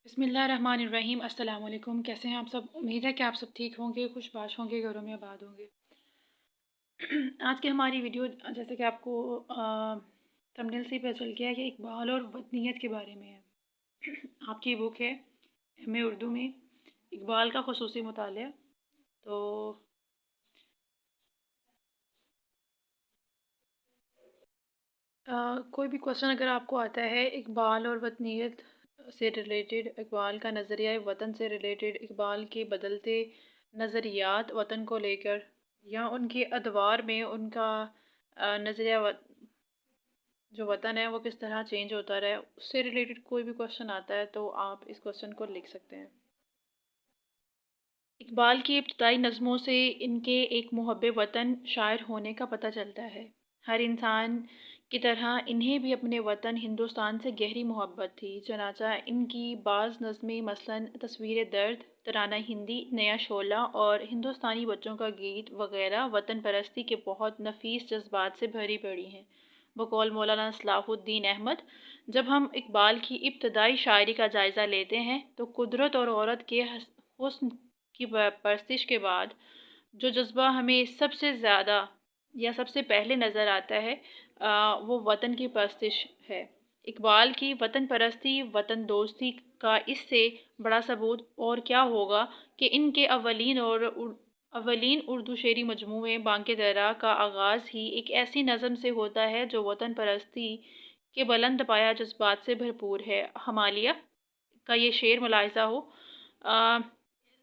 بسم اللہ الرحمن الرحیم۔ السلام علیکم، کیسے ہیں آپ سب؟ امید ہے کہ آپ سب ٹھیک ہوں گے، خوش باش ہوں گے، گھروں میں آباد ہوں گے۔ آج کی ہماری ویڈیو جیسے کہ آپ کو تھمبنیل سے پتہ چل گیا ہے کہ اقبال اور وطنیت کے بارے میں ہے۔ آپ کی بک ہے ایم اے اردو میں اقبال کا خصوصی مطالعہ۔ تو کوئی بھی کوشچن اگر آپ کو آتا ہے اقبال اور وطنیت سے ریلیٹڈ، اقبال کا نظریہ وطن سے ریلیٹڈ، اقبال کے بدلتے نظریات وطن کو لے کر، یا ان کے ادوار میں ان کا نظریہ جو وطن ہے وہ کس طرح چینج ہوتا رہا ہے، اس سے ریلیٹڈ کوئی بھی کوشچن آتا ہے تو آپ اس کوشچن کو لکھ سکتے ہیں۔ اقبال کی ابتدائی نظموں سے ان کے ایک محب وطن شاعر ہونے کا پتہ چلتا ہے۔ ہر انسان کی طرح انہیں بھی اپنے وطن ہندوستان سے گہری محبت تھی، چنانچہ ان کی بعض نظمیں مثلاً تصویر درد، ترانہ ہندی، نیا شعلہ اور ہندوستانی بچوں کا گیت وغیرہ وطن پرستی کے بہت نفیس جذبات سے بھری پڑی ہیں۔ بقول مولانا صلاح الدین احمد، جب ہم اقبال کی ابتدائی شاعری کا جائزہ لیتے ہیں تو قدرت اور عورت کے حسن کی پرستش کے بعد جو جذبہ ہمیں سب سے زیادہ یا سب سے پہلے نظر آتا ہے وہ وطن کی پرستش ہے۔ اقبال کی وطن پرستی، وطن دوستی کا اس سے بڑا ثبوت اور کیا ہوگا کہ ان کے اولین اردو شعری مجموعے بانگ درا کا آغاز ہی ایک ایسی نظم سے ہوتا ہے جو وطن پرستی کے بلند پایہ جذبات سے بھرپور ہے۔ ہمالیہ کا یہ شعر ملاحظہ ہو،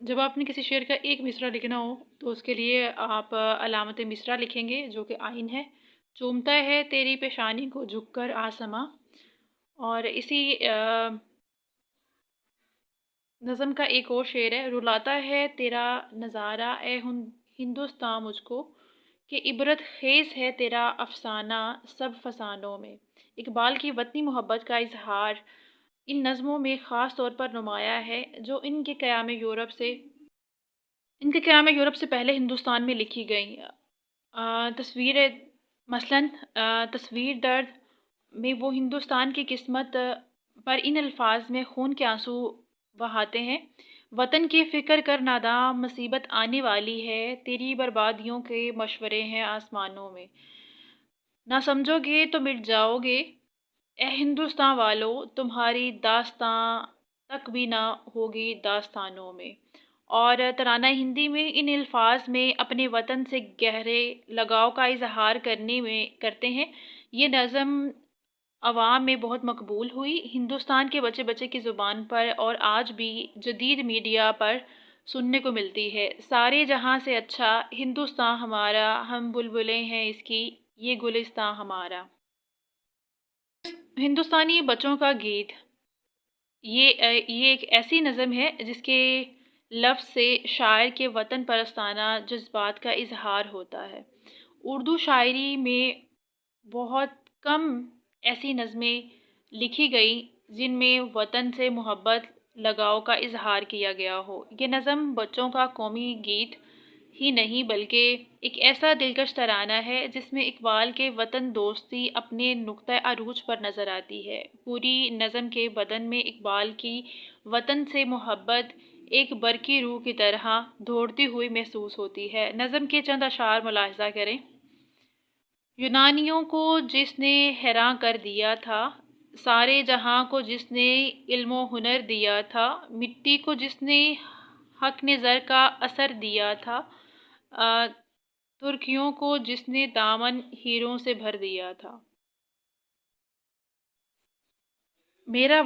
جب آپ نے کسی شعر کا ایک مصرع لکھنا ہو تو اس کے لیے آپ علامت مصرع لکھیں گے جو کہ آئین ہے۔ چومتا ہے تیری پیشانی کو جھک کر آسماں، اور اسی نظم کا ایک اور شعر ہے، رلاتا ہے تیرا نظارہ اے ہندوستاں مجھ کو، کہ عبرت خیز ہے تیرا افسانہ سب فسانوں میں۔ اقبال کی وطنی محبت کا اظہار ان نظموں میں خاص طور پر نمایاں ہے جو ان کے قیام یورپ سے پہلے ہندوستان میں لکھی گئیں۔ تصویر درد میں وہ ہندوستان کی قسمت پر ان الفاظ میں خون کے آنسو بہاتے ہیں، وطن کی فکر کر ناداں مصیبت آنے والی ہے، تیری بربادیوں کے مشورے ہیں آسمانوں میں، نہ سمجھو گے تو مٹ جاؤ گے اے ہندوستان والو، تمہاری داستاں تک بھی نہ ہوگی داستانوں میں۔ اور ترانہ ہندی میں ان الفاظ میں اپنے وطن سے گہرے لگاؤ کا اظہار کرتے ہیں۔ یہ نظم عوام میں بہت مقبول ہوئی، ہندوستان کے بچے بچے کی زبان پر، اور آج بھی جدید میڈیا پر سننے کو ملتی ہے۔ سارے جہاں سے اچھا ہندوستان ہمارا، ہم بلبلیں ہیں اس کی، یہ گلستان ہمارا۔ ہندوستانی بچوں کا گیت، یہ ایک ایسی نظم ہے جس کے لفظ سے شاعر کے وطن پرستانہ جذبات کا اظہار ہوتا ہے۔ اردو شاعری میں بہت کم ایسی نظمیں لکھی گئی جن میں وطن سے محبت لگاؤ کا اظہار کیا گیا ہو۔ یہ نظم بچوں کا قومی گیت ہی نہیں بلکہ ایک ایسا دلکش ترانہ ہے جس میں اقبال کے وطن دوستی اپنے نقطہ عروج پر نظر آتی ہے۔ پوری نظم کے بدن میں اقبال کی وطن سے محبت ایک برقی روح کی طرح دوڑتی ہوئی محسوس ہوتی ہے۔ نظم کے چند اشعار ملاحظہ کریں۔ یونانیوں کو جس نے حیراں کر دیا تھا، سارے جہاں کو جس نے علم و ہنر دیا تھا، مٹی کو جس نے حق نظر کا اثر دیا تھا، ترکیوں کو جس نے دامن ہیروں سے بھر دیا تھا۔ میرا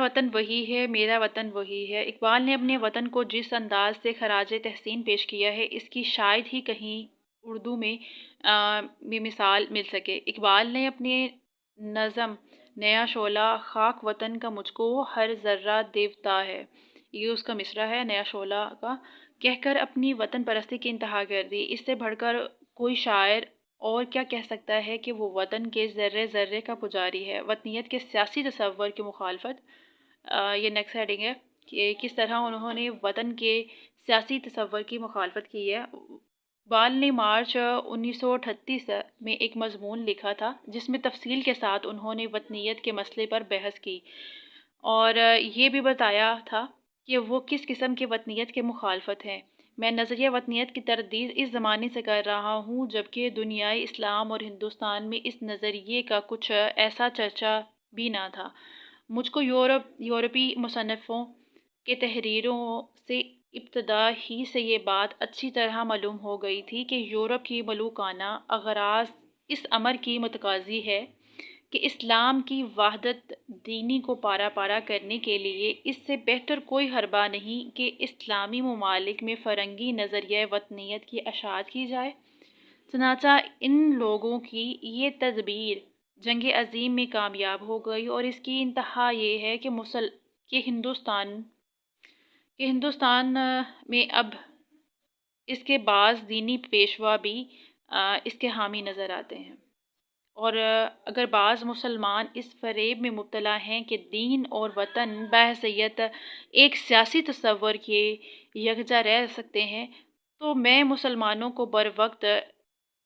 وطن وہی ہے، میرا وطن وہی ہے۔ اقبال نے اپنے وطن کو جس انداز سے خراج تحسین پیش کیا ہے، اس کی شاید ہی کہیں اردو میں مثال مل سکے۔ اقبال نے اپنے نظم نیا شعلہ، خاک وطن کا مجھ کو ہر ذرہ دیوتا ہے، یہ اس کا مصرع ہے نیا شعلہ کا، کہہ کر اپنی وطن پرستی کی انتہا کر دی۔ اس سے بڑھ کر کوئی شاعر اور کیا کہہ سکتا ہے کہ وہ وطن کے ذرے ذرے کا پجاری ہے۔ وطنیت کے سیاسی تصور کی مخالفت، یہ نیکسٹ ہیڈنگ ہے کہ کس طرح انہوں نے وطن کے سیاسی تصور کی مخالفت کی ہے۔ اقبال نے مارچ 1938 میں ایک مضمون لکھا تھا جس میں تفصیل کے ساتھ انہوں نے وطنیت کے مسئلے پر بحث کی۔ اور یہ بھی بتایا تھا کہ وہ کس قسم کی وطنیت کے مخالفت ہیں۔ میں نظریہ وطنیت کی تردید اس زمانے سے کر رہا ہوں جبکہ دنیائے اسلام اور ہندوستان میں اس نظریے کا کچھ ایسا چرچا بھی نہ تھا۔ مجھ کو یورپی مصنفوں کے تحریروں سے ابتدا ہی سے یہ بات اچھی طرح معلوم ہو گئی تھی کہ یورپ کی ملوکانہ اغراض اس امر کی متقاضی ہے کہ اسلام کی وحدت دینی کو پارا پارا کرنے کے لیے اس سے بہتر کوئی حربہ نہیں کہ اسلامی ممالک میں فرنگی نظریہ وطنیت کی اشاعت کی جائے۔ چنانچہ ان لوگوں کی یہ تدبیر جنگ عظیم میں کامیاب ہو گئی اور اس کی انتہا یہ ہے کہ ہندوستان میں اب اس کے بعض دینی پیشوا بھی اس کے حامی نظر آتے ہیں، اور اگر بعض مسلمان اس فریب میں مبتلا ہیں کہ دین اور وطن بحیثیت ایک سیاسی تصور کے یکجا رہ سکتے ہیں، تو میں مسلمانوں کو بروقت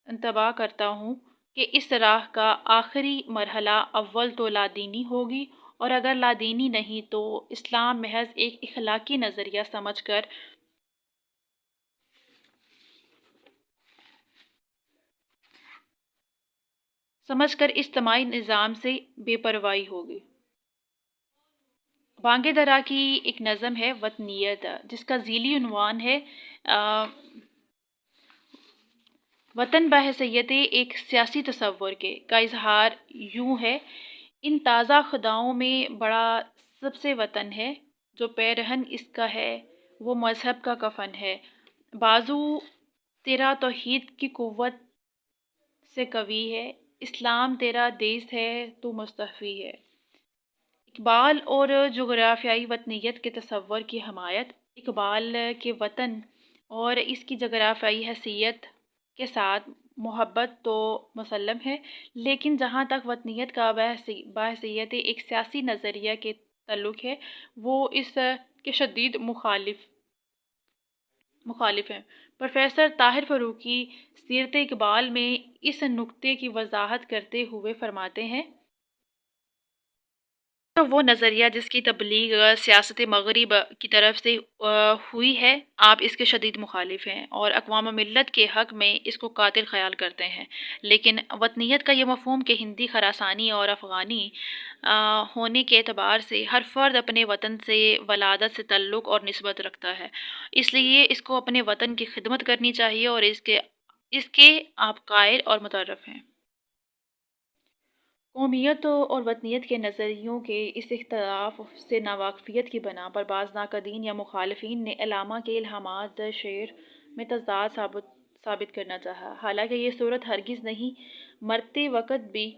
انتباہ کرتا ہوں کہ اس راہ کا آخری مرحلہ اول تو لادینی ہوگی، اور اگر لادینی نہیں تو اسلام محض ایک اخلاقی نظریہ سمجھ کر اجتماعی نظام سے بے پرواہی ہوگی۔ بانگے درا کی ایک نظم ہے وطنیت، جس کا ذیلی عنوان ہے وطن بحیثیت ایک سیاسی تصور کے کا اظہار یوں ہے: ان تازہ خداؤں میں بڑا سب سے وطن ہے، جو پیرہن اس کا ہے وہ مذہب کا کفن ہے، بازو تیرا توحید کی قوت سے قوی ہے، اسلام تیرا دیس ہے تو مستحفی ہے۔ اقبال اور جغرافیائی وطنیت کے تصور کی حمایت۔ اقبال کے وطن اور اس کی جغرافیائی حیثیت کے ساتھ محبت تو مسلم ہے، لیکن جہاں تک وطنیت کا بحیثیت ایک سیاسی نظریہ کے تعلق ہے، وہ اس کے شدید مخالف ہیں۔ پروفیسر طاہر فاروقی سیرت اقبال میں اس نکتے کی وضاحت کرتے ہوئے فرماتے ہیں: وہ نظریہ جس کی تبلیغ سیاست مغرب کی طرف سے ہوئی ہے، آپ اس کے شدید مخالف ہیں اور اقوام ملت کے حق میں اس کو قاتل خیال کرتے ہیں۔ لیکن وطنیت کا یہ مفہوم کہ ہندی، خراسانی اور افغانی ہونے کے اعتبار سے ہر فرد اپنے وطن سے ولادت سے تعلق اور نسبت رکھتا ہے، اس لیے اس کو اپنے وطن کی خدمت کرنی چاہیے اور اس کے آپ قائل اور متعارف ہیں۔ قومیت اور وطنیت کے نظریوں کے اس اختلاف سے ناواقفیت کی بنا پر بعض ناقدین یا مخالفین نے علامہ کے الہامات شعر میں تضاد ثابت کرنا چاہا، حالانکہ یہ صورت ہرگز نہیں۔ مرتے وقت بھی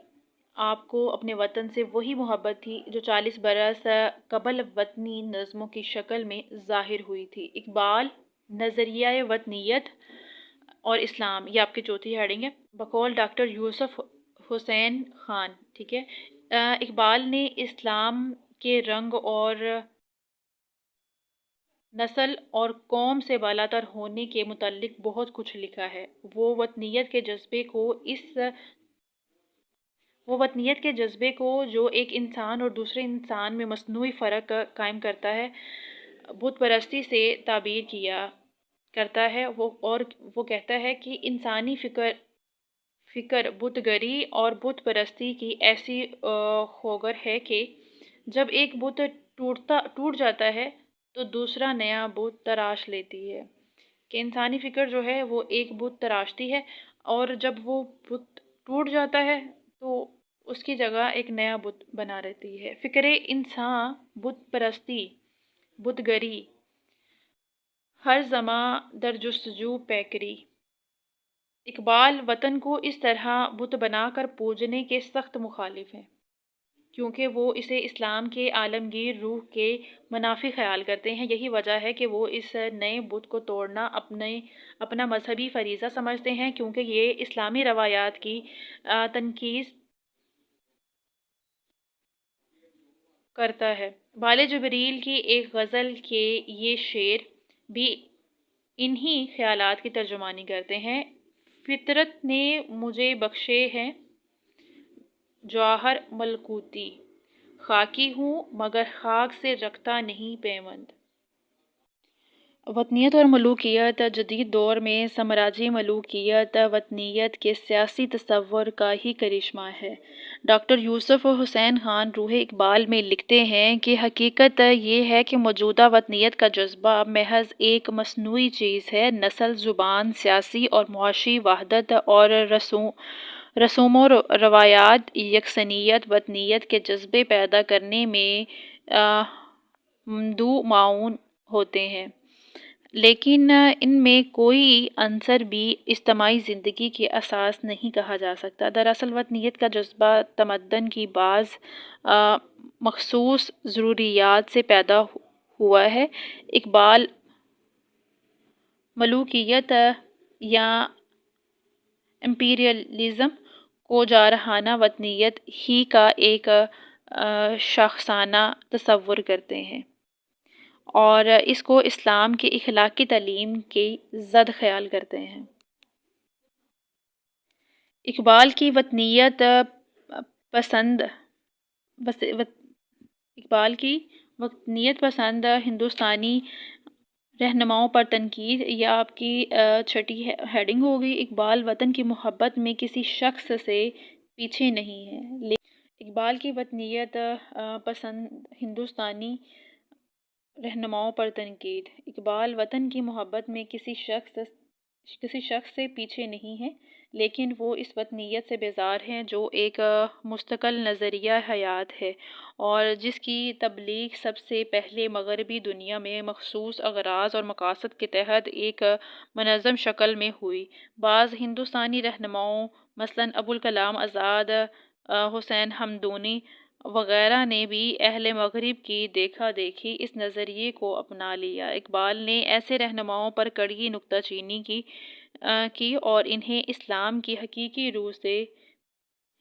آپ کو اپنے وطن سے وہی محبت تھی جو 40 برس قبل وطنی نظموں کی شکل میں ظاہر ہوئی تھی۔ اقبال، نظریہ وطنیت اور اسلام، یہ آپ کی چوتھی ہیڈنگ ہے، بقول ڈاکٹر یوسف حسین خان۔ ٹھیک ہے، اقبال نے اسلام کے رنگ اور نسل اور قوم سے بالاتر ہونے کے متعلق بہت کچھ لکھا ہے۔ وہ وطنیت کے جذبے کو جو ایک انسان اور دوسرے انسان میں مصنوعی فرق قائم کرتا ہے، بت پرستی سے تعبیر کرتا ہے، اور وہ کہتا ہے کہ انسانی فکر بت گری اور بت پرستی کی ایسی خوگر ہے کہ جب ایک بت ٹوٹ جاتا ہے تو دوسرا نیا بت تراش لیتی ہے، کہ انسانی فکر جو ہے وہ ایک بت تراشتی ہے، اور جب وہ بت ٹوٹ جاتا ہے تو اس کی جگہ ایک نیا بت بنا رہتی ہے۔ فکر انسان، بت پرستی، بت گری، ہر زماں در جستجو پیکری۔ اقبال وطن کو اس طرح بت بنا کر پوجنے کے سخت مخالف ہیں، کیونکہ وہ اسے اسلام کے عالمگیر روح کے منافی خیال کرتے ہیں۔ یہی وجہ ہے کہ وہ اس نئے بت کو توڑنا اپنا مذہبی فریضہ سمجھتے ہیں، کیونکہ یہ اسلامی روایات کی تنقیض کرتا ہے۔ بال جبریل کی ایک غزل کے یہ شعر بھی انہی خیالات کی ترجمانی کرتے ہیں: فطرت نے مجھے بخشے ہیں جوہر ملکوتی، خاکی ہوں مگر خاک سے رکھتا نہیں پیوند۔ وطنیت اور ملوکیت۔ جدید دور میں سامراجی ملوکیت وطنیت کے سیاسی تصور کا ہی کرشمہ ہے۔ ڈاکٹر یوسف حسین خان روح اقبال میں لکھتے ہیں کہ حقیقت یہ ہے کہ موجودہ وطنیت کا جذبہ محض ایک مصنوعی چیز ہے۔ نسل، زبان، سیاسی اور معاشی وحدت اور رسوم و روایات یکسانیت وطنیت کے جذبے پیدا کرنے میں ممدو معاون ہوتے ہیں، لیکن ان میں کوئی عنصر بھی اجتماعی زندگی کی اساس نہیں کہا جا سکتا۔ دراصل وطنیت کا جذبہ تمدن کی بعض مخصوص ضروریات سے پیدا ہوا ہے۔ اقبال ملوکیت یا امپیریلزم کو جارحانہ وطنیت ہی کا ایک شاخسانہ تصور کرتے ہیں اور اس کو اسلام کی اخلاقی تعلیم کی ضد خیال کرتے ہیں۔ اقبال کی وطنیت پسند ہندوستانی رہنماؤں پر تنقید، یہ آپ کی چھٹی ہیڈنگ ہوگی۔ اقبال وطن کی محبت میں کسی شخص سے پیچھے نہیں ہے۔ اقبال کی وطنیت پسند ہندوستانی رہنماؤں پر تنقید۔ اقبال وطن کی محبت میں کسی شخص سے پیچھے نہیں ہے، لیکن وہ اس وطنیت سے بیزار ہیں جو ایک مستقل نظریہ حیات ہے اور جس کی تبلیغ سب سے پہلے مغربی دنیا میں مخصوص اغراض اور مقاصد کے تحت ایک منظم شکل میں ہوئی۔ بعض ہندوستانی رہنماؤں مثلاً ابوالکلام آزاد، حسین حمدانی وغیرہ نے بھی اہل مغرب کی دیکھا دیکھی اس نظریے کو اپنا لیا۔ اقبال نے ایسے رہنماؤں پر کڑی نکتہ چینی کی اور انہیں اسلام کی حقیقی روح سے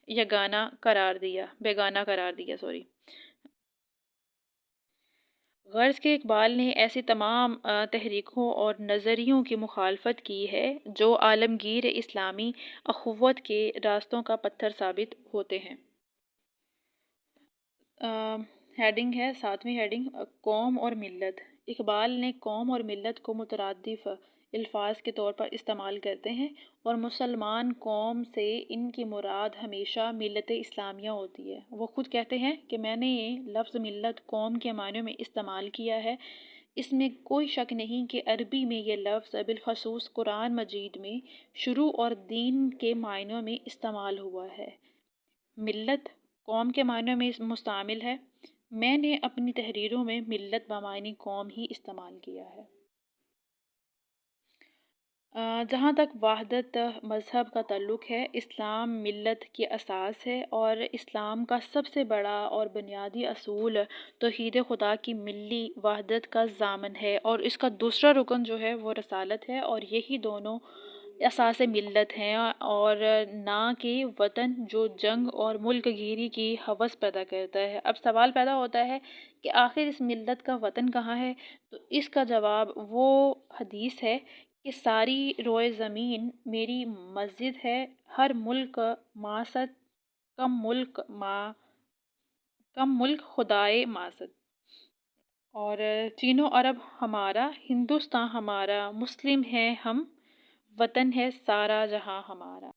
بیگانہ قرار دیا۔ غرض کہ اقبال نے ایسی تمام تحریکوں اور نظریوں کی مخالفت کی ہے جو عالمگیر اسلامی اخوت کے راستوں کا پتھر ثابت ہوتے ہیں۔ ہیڈنگ ہے 7ویں ہیڈنگ، قوم اور ملت۔ اقبال نے قوم اور ملت کو مترادف الفاظ کے طور پر استعمال کرتے ہیں اور مسلمان قوم سے ان کی مراد ہمیشہ ملت اسلامیہ ہوتی ہے۔ وہ خود کہتے ہیں کہ میں نے یہ لفظ ملت قوم کے معنی میں استعمال کیا ہے۔ اس میں کوئی شک نہیں کہ عربی میں یہ لفظ بالخصوص قرآن مجید میں شروع اور دین کے معنی میں استعمال ہوا ہے۔ ملت قوم کے معنی میں مستعمل ہے۔ میں نے اپنی تحریروں میں ملت بمعنی قوم ہی استعمال کیا ہے۔ جہاں تک وحدت مذہب کا تعلق ہے، اسلام ملت کی اساس ہے اور اسلام کا سب سے بڑا اور بنیادی اصول توحید خدا کی ملی وحدت کا ضامن ہے اور اس کا دوسرا رکن جو ہے وہ رسالت ہے، اور یہی دونوں اساس ملت ہیں اور نہ کہ وطن جو جنگ اور ملک گیری کی ہوس پیدا کرتا ہے۔ اب سوال پیدا ہوتا ہے کہ آخر اس ملت کا وطن کہاں ہے؟ تو اس کا جواب وہ حدیث ہے کہ ساری روئے زمین میری مسجد ہے، ہر ملک ماسد، کم ملک خدائے ماسد۔ اور چین و عرب ہمارا، ہندوستاں ہمارا، مسلم ہیں ہم، وطن ہے سارا جہاں ہمارا۔